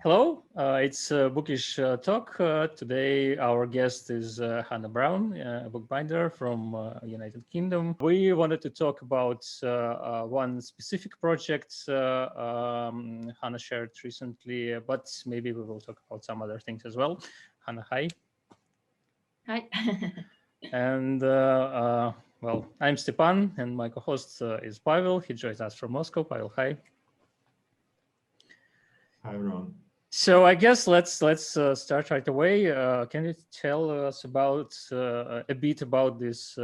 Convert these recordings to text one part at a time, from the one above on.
Hello, it's Bookish Talk. Today our guest is Hannah Brown, a bookbinder from United Kingdom. We wanted to talk about one specific project Hannah shared recently, but maybe we will talk about some other things as well. Hannah, hi. Hi. And well, I'm Stepan, and my co-host is Pavel. He joins us from Moscow. Pavel, hi. Hi, everyone. So I guess let's start right away. Can you tell us about a bit about this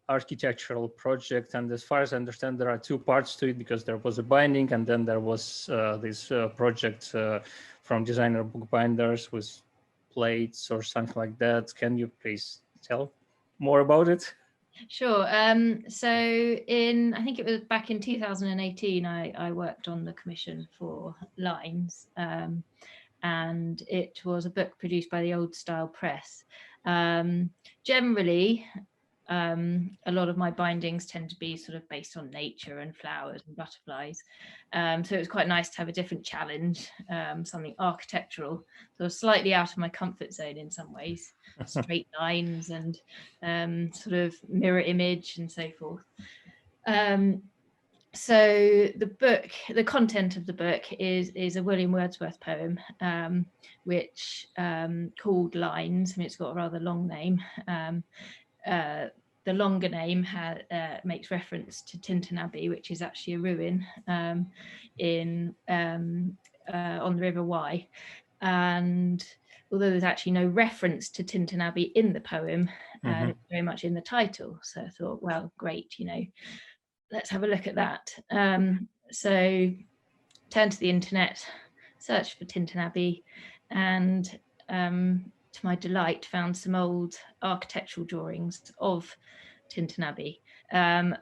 architectural project? And as far as I understand, there are two parts to it because there was a binding, and then there was this project from Designer Bookbinders with plates or something like that. Can you please tell more about it? Sure. So I think it was back in 2018, I worked on the commission for Lines, and it was a book produced by the Old Style Press. Generally, a lot of my bindings tend to be sort of based on nature and flowers and butterflies. So it was quite nice to have a different challenge, something architectural. So slightly out of my comfort zone in some ways, straight lines and sort of mirror image and so forth. So the content of the book is a William Wordsworth poem, which called Lines. I mean, it's got a rather long name. The longer name makes reference to Tintern Abbey, which is actually a ruin on the River Wye. And although there's actually no reference to Tintern Abbey in the poem, it's very much in the title. So I thought, well, great, let's have a look at that. So turned to the internet, searched for Tintern Abbey, and to my delight, found some old architectural drawings of Tintern Abbey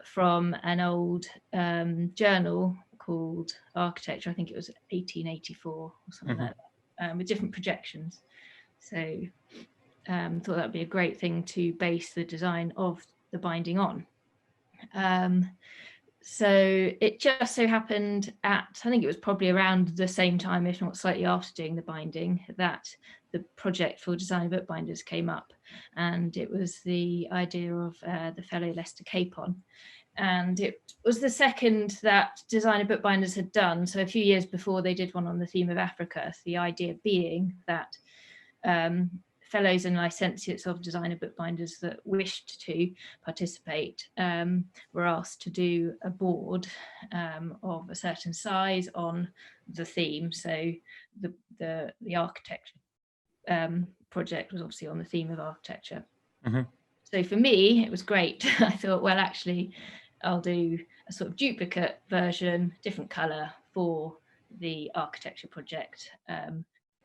from an old journal called Architecture. I think it was 1884 or something like that, with different projections. So thought that would be a great thing to base the design of the binding on. So it just so happened I think it was probably around the same time, if not slightly after doing the binding, that the project for Designer Bookbinders came up, and it was the idea of the fellow Lester Capon. And it was the second that Designer Bookbinders had done. So a few years before, they did one on the theme of Africa, the idea being that fellows and licentiates of Designer Bookbinders that wished to participate were asked to do a board of a certain size on the theme. So the architecture project was obviously on the theme of architecture. So for me, it was great. I thought, well, actually, I'll do a sort of duplicate version, different colour for the architecture project.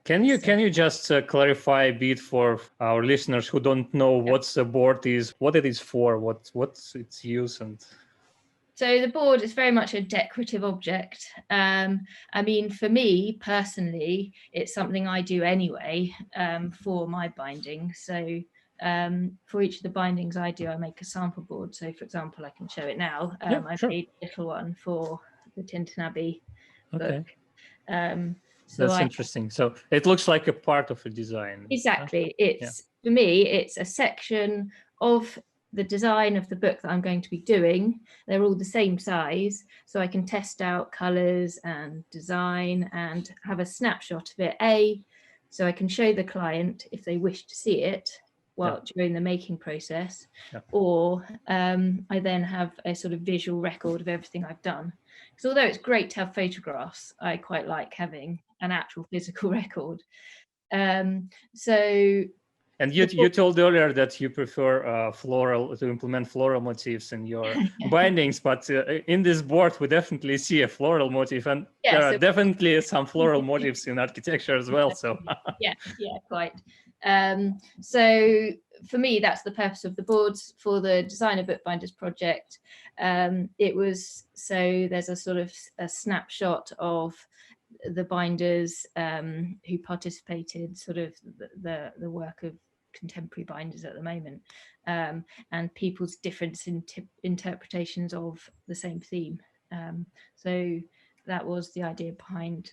Can you just clarify a bit for our listeners who don't know what the board is, what it is for, what's its use? And so the board is very much a decorative object. I mean, for me personally, it's something I do anyway for my binding. So for each of the bindings I do, I make a sample board. So for example, I can show it now. I've made a little one for the Tintern Abbey book. So that's interesting. So it looks like a part of a design. Exactly. For me, it's a section of the design of the book that I'm going to be doing. They're all the same size, so I can test out colours and design and have a snapshot of it. So I can show the client if they wish to see it during the making process, or I then have a sort of visual record of everything I've done. Because although it's great to have photographs, I quite like having an actual physical record. And you told earlier that you prefer to implement floral motifs in your bindings, but in this board we definitely see a floral motif, and there are definitely some floral motifs in architecture as well. So yeah, quite. So for me, that's the purpose of the boards for the Designer Bookbinders project. It was so there's a sort of a snapshot of the binders who participated, sort of the work of contemporary binders at the moment, and people's different interpretations of the same theme. So that was the idea behind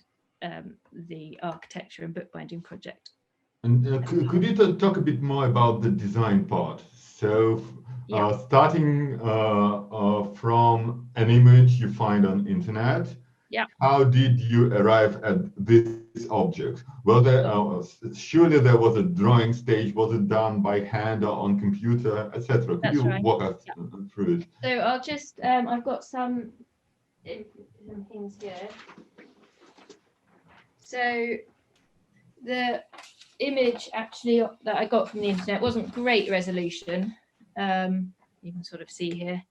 the architecture and bookbinding project. And could you talk a bit more about the design part? So Yeah. starting from an image you find on internet, Yeah. how did you arrive at this object? Well, surely there was a drawing stage. Was it done by hand or on computer, etc.? Could you walk us through it? So I'll just, I've got some things here. So the image actually that I got from the internet wasn't great resolution. You can sort of see here,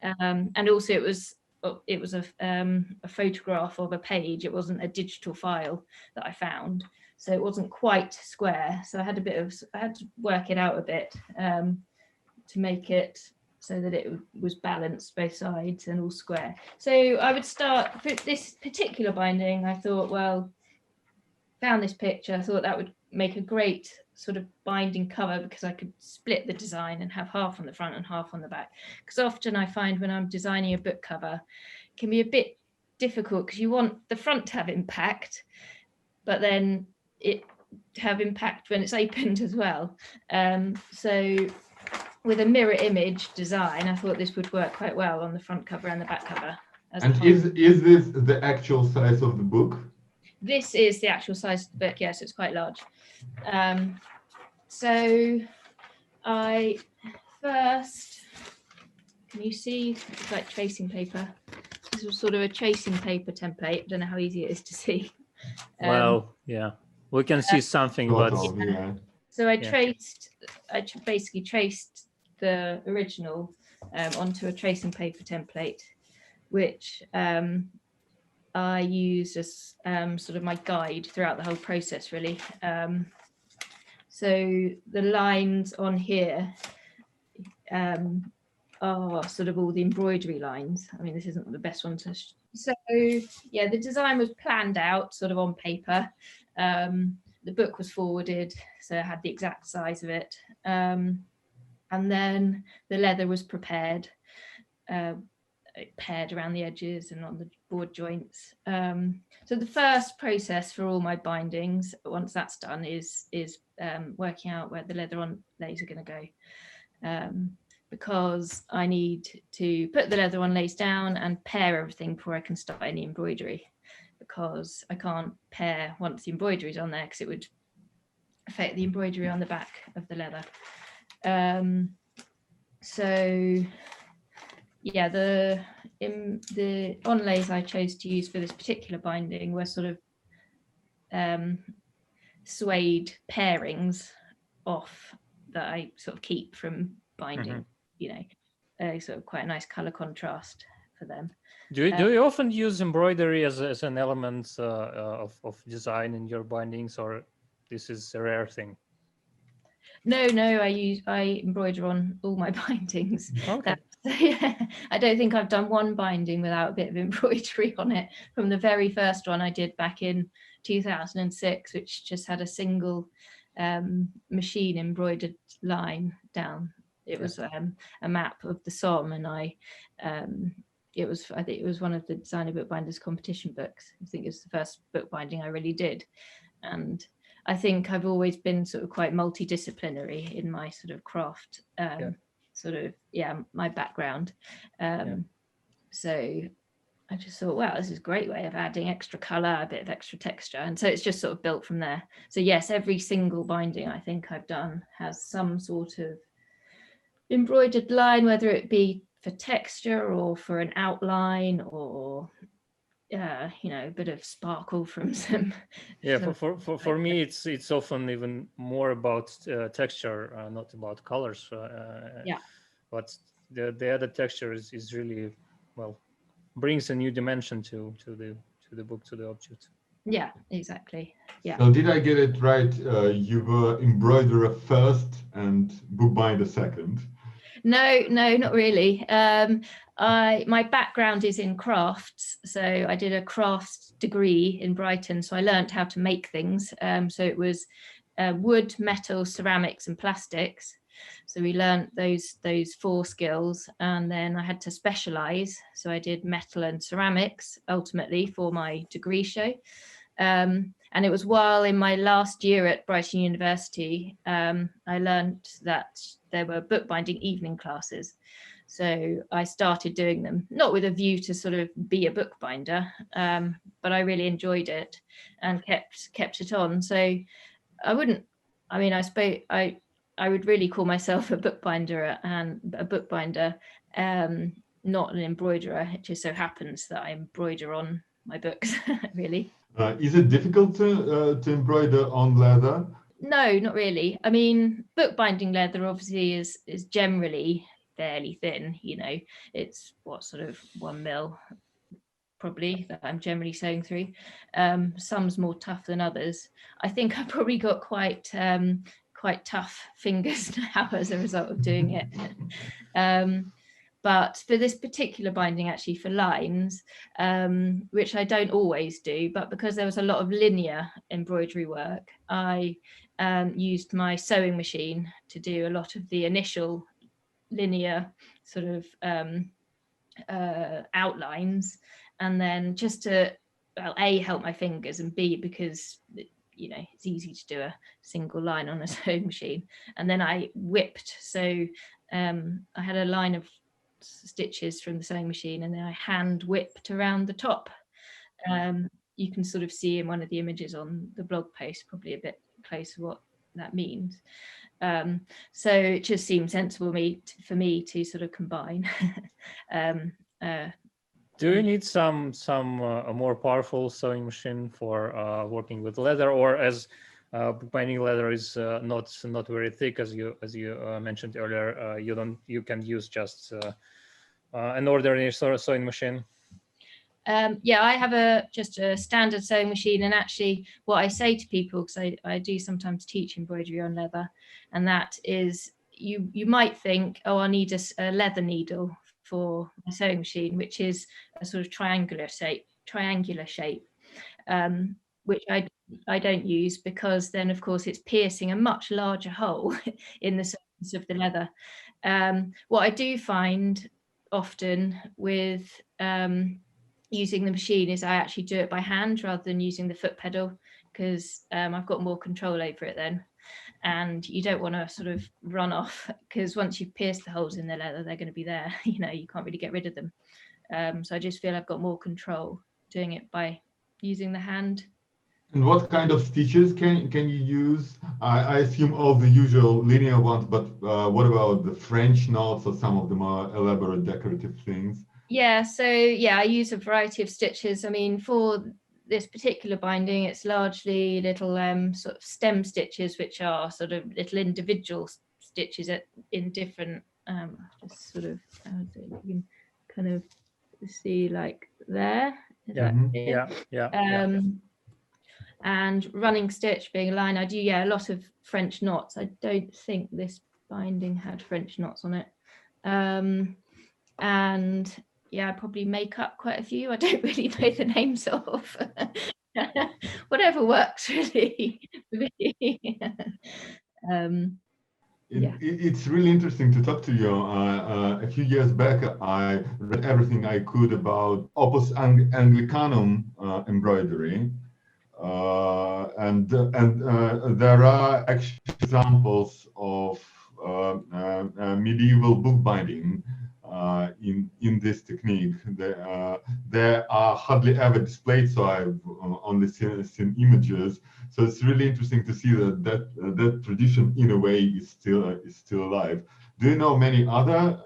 and also it was a photograph of a page. It wasn't a digital file that I found, so it wasn't quite square. So I had to work it out a bit to make it so that it was balanced both sides and all square. So I would start for this particular binding. I thought, well, found this picture. I thought that would make a great sort of binding cover because I could split the design and have half on the front and half on the back. Because often I find when I'm designing a book cover, it can be a bit difficult because you want the front to have impact, but then it have impact when it's opened as well. So with a mirror image design, I thought this would work quite well on the front cover and the back cover. And is this the actual size of the book? This is the actual size of the book, yes, it's quite large. So I first, can you see, it's like tracing paper. This was sort of a tracing paper template. I don't know how easy it is to see. Well, yeah, we can see something, but yeah. So I basically traced the original onto a tracing paper template, which I used as sort of my guide throughout the whole process, really. So the lines on here are sort of all the embroidery lines. I mean, this isn't the best one to. So yeah, the design was planned out sort of on paper. The book was forwarded, so I had the exact size of it. And then the leather was prepared. Paired around the edges and on the board joints. So the first process for all my bindings, once that's done, is working out where the leather on lays are going to go, because I need to put the leather on lays down and pair everything before I can start any embroidery, because I can't pair once the embroidery is on there because it would affect the embroidery on the back of the leather. So yeah, the onlays I chose to use for this particular binding were sort of suede pairings off that I sort of keep from binding, you know, sort of quite a nice color contrast for them. Do you often use embroidery as an element of design in your bindings, or this is a rare thing? No, I embroider on all my bindings. Okay. Yeah, I don't think I've done one binding without a bit of embroidery on it. From the very first one I did back in 2006, which just had a single machine embroidered line down. It was a map of the Somme, and I think it was one of the Designer Bookbinders competition books. I think it was the first bookbinding I really did, and I think I've always been sort of quite multidisciplinary in my sort of craft, my background. So I just thought, wow, this is a great way of adding extra colour, a bit of extra texture. And so it's just sort of built from there. So yes, every single binding I think I've done has some sort of embroidered line, whether it be for texture or for an outline or a bit of sparkle from some. Yeah, for me, it's often even more about texture, not about colors. But the added texture is really, well, brings a new dimension to the book, to the object. Yeah, exactly. Yeah. So did I get it right? You were embroiderer first and bookbinder second. No, not really. My background is in crafts, so I did a crafts degree in Brighton, so I learned how to make things. So it was wood, metal, ceramics and plastics. So we learned those 4 skills, and then I had to specialize. So I did metal and ceramics ultimately for my degree show. And it was while in my last year at Brighton University, I learned that there were bookbinding evening classes. So I started doing them, not with a view to sort of be a bookbinder, but I really enjoyed it and kept it on. So I wouldn't, I mean, I suppose I would really call myself a bookbinder and a bookbinder, not an embroiderer. It just so happens that I embroider on my books, really. Is it difficult to embroider on leather? No, not really. I mean, bookbinding leather obviously is generally fairly thin. You know, it's what, sort of 1 mil probably that I'm generally sewing through. Some's more tough than others. I think I've probably got quite tough fingers now as a result of doing it. But for this particular binding, actually for lines, which I don't always do, but because there was a lot of linear embroidery work, I used my sewing machine to do a lot of the initial linear sort of outlines, and then just to, well, A, help my fingers, and B, because you know it's easy to do a single line on a sewing machine. And then I whipped, so I had a line of stitches from the sewing machine, and then I hand whipped around the top. You can sort of see in one of the images on the blog post, probably a bit closer, what that means. So it just seemed sensible for me to sort of combine. Do you need some a more powerful sewing machine for working with leather, or as bookbinding leather is not very thick, as you mentioned earlier, you can use just an ordinary sewing machine? Yeah, I have just a standard sewing machine, and actually what I say to people, because I do sometimes teach embroidery on leather, and that is you might think, oh, I need a leather needle for my sewing machine, which is a sort of triangular shape, which I don't use, because then of course it's piercing a much larger hole in the surface of the leather. What I do find often with using the machine is I actually do it by hand rather than using the foot pedal, because I've got more control over it then. And you don't want to sort of run off, because once you've pierced the holes in the leather, they're going to be there. You know, you can't really get rid of them. So I just feel I've got more control doing it by using the hand. And what kind of stitches can you use? I assume all the usual linear ones, but what about the French knots or some of the more elaborate decorative things? Yeah, so yeah, I use a variety of stitches. I mean, for this particular binding, it's largely little sort of stem stitches, which are sort of little individual stitches in different just sort of you can kind of see like there. And running stitch being a line. I do a lot of French knots. I don't think this binding had French knots on it. And yeah, I probably make up quite a few. I don't really know the names of. Whatever works, really. It's really interesting to talk to you. A few years back, I read everything I could about Opus Anglicanum embroidery, and there are actually examples of medieval bookbinding in this technique. They are hardly ever displayed, so I've only seen images. So it's really interesting to see that tradition, in a way, is still alive. Do you know many other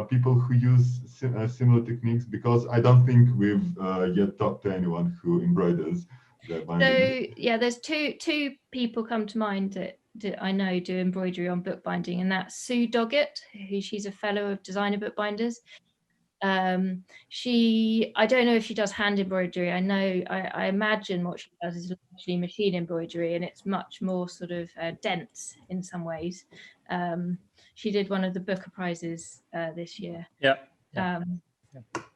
people who use similar techniques? Because I don't think we've yet talked to anyone who embroiders their bindings. So yeah, there's two people come to mind that I know do embroidery on bookbinding, and that's Sue Doggett, she's a fellow of Designer Bookbinders. I don't know if she does hand embroidery. I imagine what she does is actually machine embroidery, and it's much more sort of dense in some ways. She did one of the Booker prizes this year.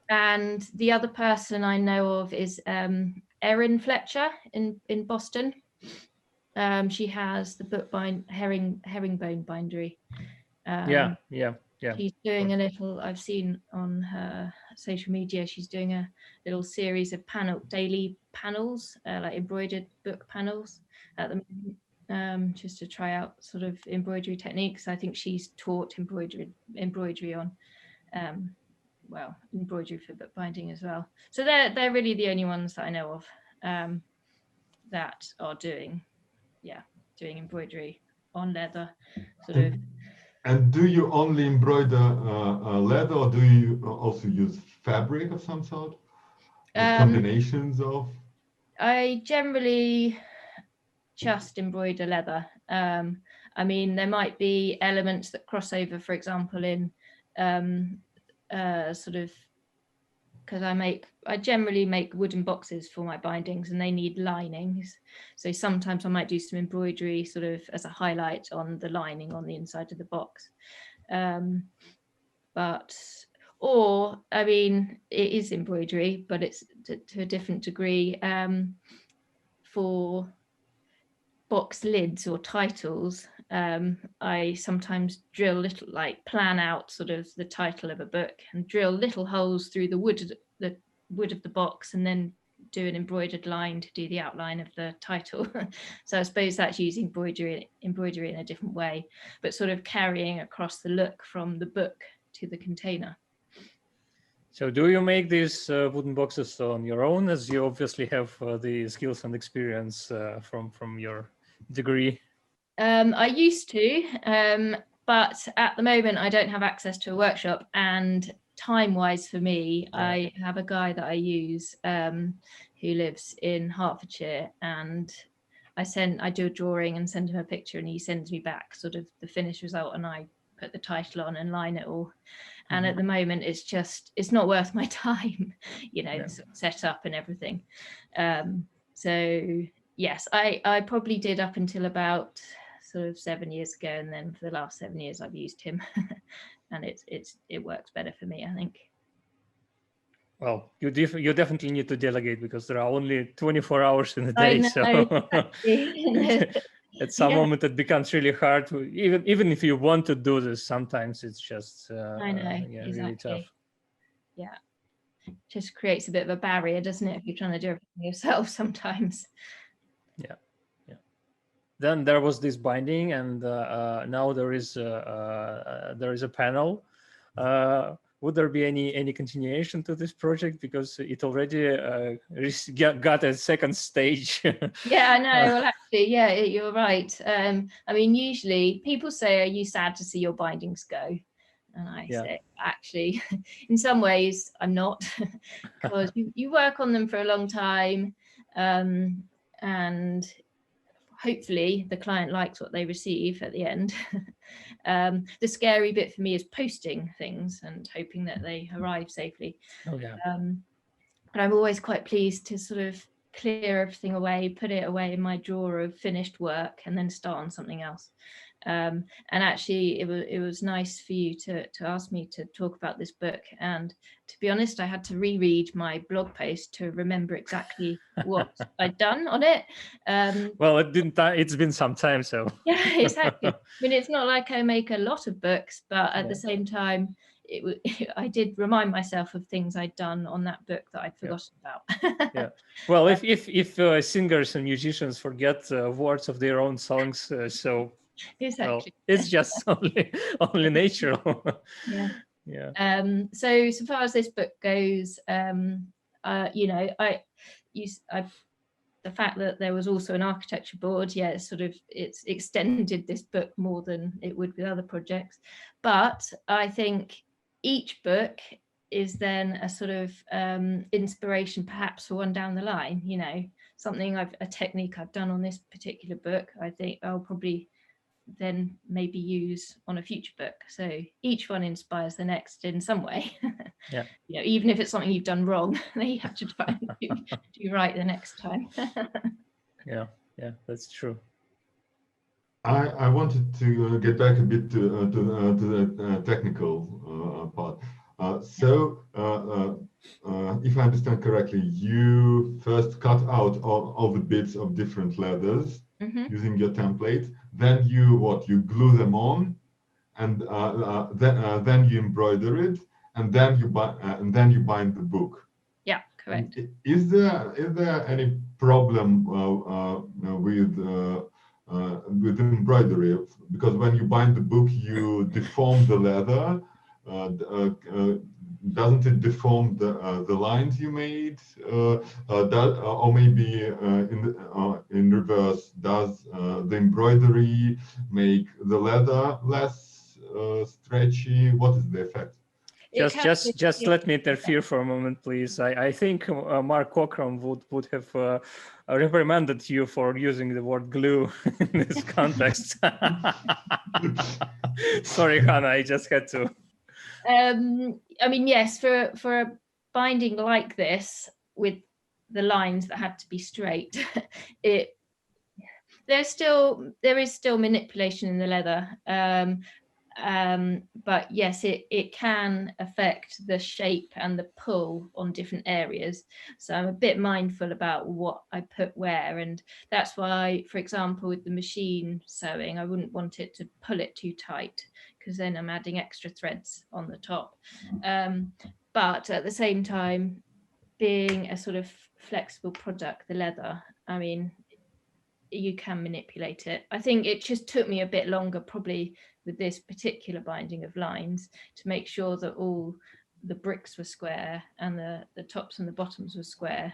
And the other person I know of is Erin Fletcher in Boston. She has the herringbone bindery. She's doing a little, I've seen on her social media, she's doing a little series of daily panels, like embroidered book panels at the moment, just to try out sort of embroidery techniques. I think she's taught embroidery on, well, embroidery for bookbinding as well. So they're really the only ones that I know of that are doing embroidery on leather, sort of. And do you only embroider leather, or do you also use fabric of some sort? Combinations of? I generally just embroider leather. I mean, there might be elements that cross over, for example, in sort of, because I generally make wooden boxes for my bindings, and they need linings. So sometimes I might do some embroidery sort of as a highlight on the lining on the inside of the box. Or, I mean, it is embroidery, but it's to a different degree. For box lids or titles, I sometimes drill little, like plan out sort of the title of a book and drill little holes through the wood of the box, and then do an embroidered line to do the outline of the title. So I suppose that's using embroidery in a different way, but sort of carrying across the look from the book to the container. So do you make these wooden boxes on your own, as you obviously have the skills and experience from your degree? I used to, but at the moment I don't have access to a workshop, and time-wise for me, I have a guy that I use who lives in Hertfordshire, and I do a drawing and send him a picture, and he sends me back sort of the finished result, and I put the title on and line it all. And at the moment, it's not worth my time, you know, the sort of setup and everything. So yes, I probably did up until about sort of 7 years ago, and then for the last 7 years I've used him, and it works better for me, I think. Well, you definitely need to delegate, because there are only 24 hours in a day. I know, So exactly. at some moment it becomes really hard to, even if you want to do this, sometimes it's just I know, exactly. really tough. Yeah, just creates a bit of a barrier, doesn't it, if you're trying to do everything yourself sometimes. Yeah. Then there was this binding, and now there is a panel. Would there be any continuation to this project, because it already got a second stage? Yeah, I know. Well, actually, yeah, you're right. I mean, usually people say, "Are you sad to see your bindings go?" And I say, actually, in some ways, I'm not, because you work on them for a long time, and hopefully the client likes what they receive at the end. The scary bit for me is posting things and hoping that they arrive safely. Oh, yeah. But I'm always quite pleased to sort of clear everything away, put it away in my drawer of finished work, and then start on something else. And actually, it was nice for you to ask me to talk about this book. And to be honest, I had to reread my blog post to remember exactly what I'd done on it. Well, it's been some time, so. Yeah, exactly. I mean, it's not like I make a lot of books, but at the same time, I did remind myself of things I'd done on that book that I'd forgotten about. Yeah. Well, if singers and musicians forget words of their own songs, so exactly. well, it's just only natural. Yeah. Yeah. So far as this book goes, you know, the fact that there was also an architecture board, it's extended this book more than it would with other projects. But I think each book is then a sort of inspiration perhaps for one down the line, you know, a technique I've done on this particular book, I think I'll probably then maybe use on a future book. So each one inspires the next in some way. Yeah. You know, even if it's something you've done wrong, then you have to try and do right the next time. Yeah, that's true. I wanted to get back a bit to the technical part. If I understand correctly, you first cut out all the bits of different leathers using your template. Then you glue them on, and then you embroider it, and then you bind the book. Yeah, correct. Is there any problem with embroidery? Because when you bind the book, you deform the leather. Doesn't it deform the lines you made? Or maybe in reverse, does the embroidery make the leather less stretchy? What is the effect? Just let me interfere for a moment, please. I think Mark Cockram would have reprimanded you for using the word glue in this context. Sorry, Hannah, I just had to. I mean, yes, for a binding like this with the lines that had to be straight, there is still manipulation in the leather. But yes, it can affect the shape and the pull on different areas. So I'm a bit mindful about what I put where, and that's why, for example, with the machine sewing, I wouldn't want it to pull it too tight, because then I'm adding extra threads on the top. But at the same time, being a sort of flexible product, the leather, I mean, you can manipulate it. I think it just took me a bit longer probably with this particular binding of lines to make sure that all the bricks were square and the tops and the bottoms were square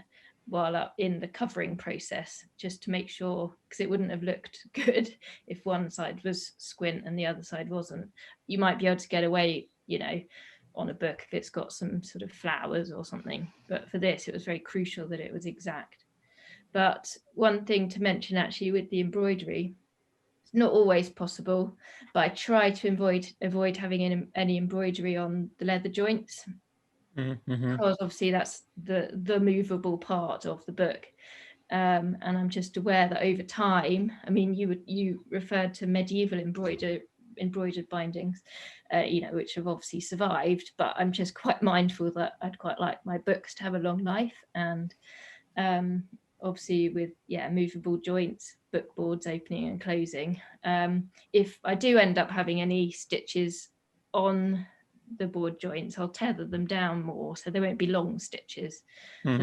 while in the covering process, just to make sure, because it wouldn't have looked good if one side was squint and the other side wasn't. You might be able to get away, you know, on a book if it's got some sort of flowers or something, but for this it was very crucial that it was exact. But one thing to mention actually with the embroidery, it's not always possible, but I try to avoid having any embroidery on the leather joints, because obviously that's the movable part of the book. And I'm just aware that over time, I mean, you referred to medieval embroidered bindings, you know, which have obviously survived, but I'm just quite mindful that I'd quite like my books to have a long life, and obviously with movable joints, book boards opening and closing. If I do end up having any stitches on the board joints, I'll tether them down more so they won't be long stitches, so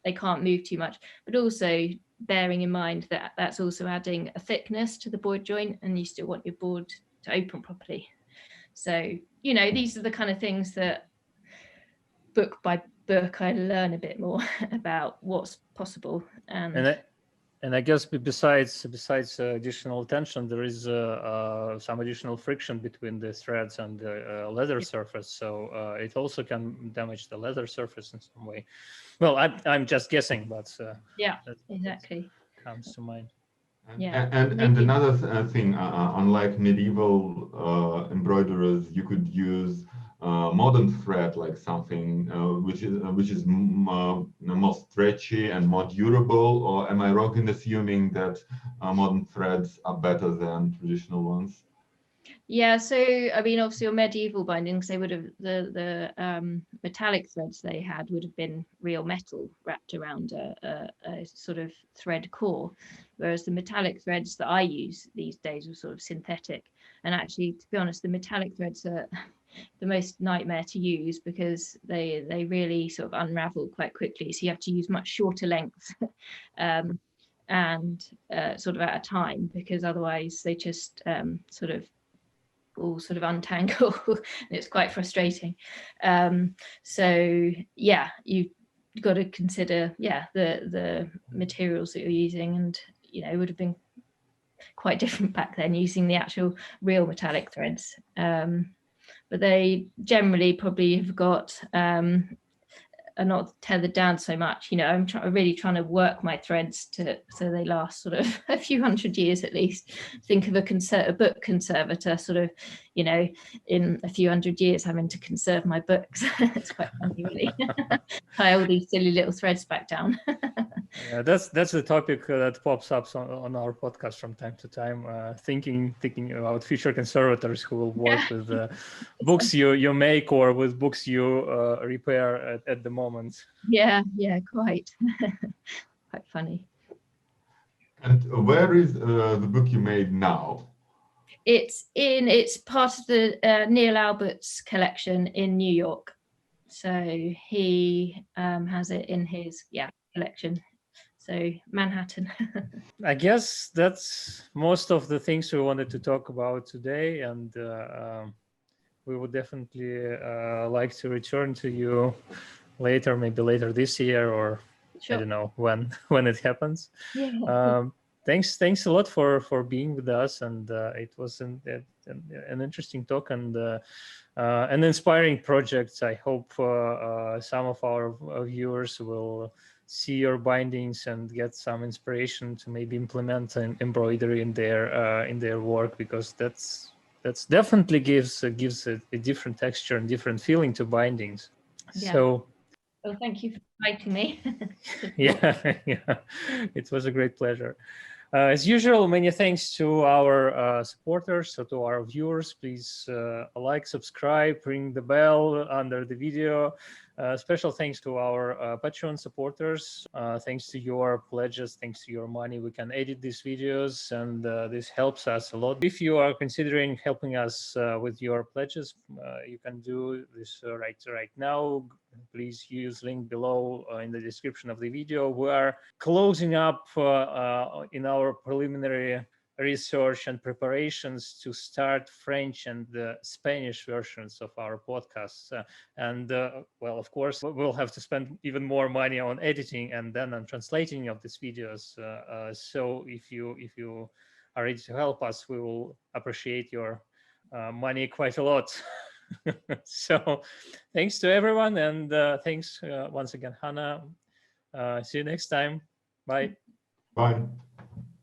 they can't move too much. But also bearing in mind that that's also adding a thickness to the board joint, and you still want your board to open properly. So, you know, these are the kind of things that book by book I learn a bit more about what's possible. And I guess besides additional tension, there is some additional friction between the threads and the leather surface, so it also can damage the leather surface in some way. Well, I'm just guessing, but yeah, exactly, comes to mind. Yeah, and another thing, unlike medieval embroiderers, you could use modern thread, like something which is more stretchy and more durable. Or am I wrong in assuming that modern threads are better than traditional ones? Yeah, so I mean, obviously, your medieval bindings, they would have the metallic threads they had would have been real metal wrapped around a sort of thread core, whereas the metallic threads that I use these days are sort of synthetic. And actually, to be honest, the metallic threads are the most nightmare to use, because they really sort of unravel quite quickly. So you have to use much shorter lengths and sort of at a time, because otherwise they just sort of untangle and it's quite frustrating. So yeah, you've got to consider the materials that you're using, and you know, it would have been quite different back then using the actual real metallic threads, but they generally probably have got are not tethered down so much. You know, I'm really trying to work my threads so they last sort of a few hundred years at least. Think of a book conservator sort of, you know, in a few hundred years having to conserve my books. It's quite funny, really. Tie all these silly little threads back down. Yeah, that's the topic that pops up on our podcast from time to time. Thinking about future conservators who will work with books you make or with books you repair at the moment. Yeah, quite. Quite funny. And where is the book you made now? It's part of the Neil Albert's collection in New York. So he has it in his collection. So Manhattan. I guess that's most of the things we wanted to talk about today, and we would definitely like to return to you later, maybe later this year, or Sure. I don't know when when it happens. Yeah. Thanks a lot for being with us, and it was an interesting talk and an inspiring project. I hope some of our viewers will see your bindings and get some inspiration to maybe implement an embroidery in their work, because that's definitely gives a different texture and different feeling to bindings. Yeah. So well, thank you for inviting me. yeah, it was a great pleasure. As usual, many thanks to our supporters, so to our viewers. Please like, subscribe, ring the bell under the video. Special thanks to our Patreon supporters. Thanks to your pledges, thanks to your money, we can edit these videos, and this helps us a lot. If you are considering helping us with your pledges, you can do this right now. Please use link below in the description of the video. We are closing up in our preliminary research and preparations to start French and Spanish versions of our podcasts. Well, of course, we'll have to spend even more money on editing and then on translating of these videos. So if you are ready to help us, we will appreciate your money quite a lot. So thanks to everyone, and thanks once again, Hannah. See you next time. Bye. Bye.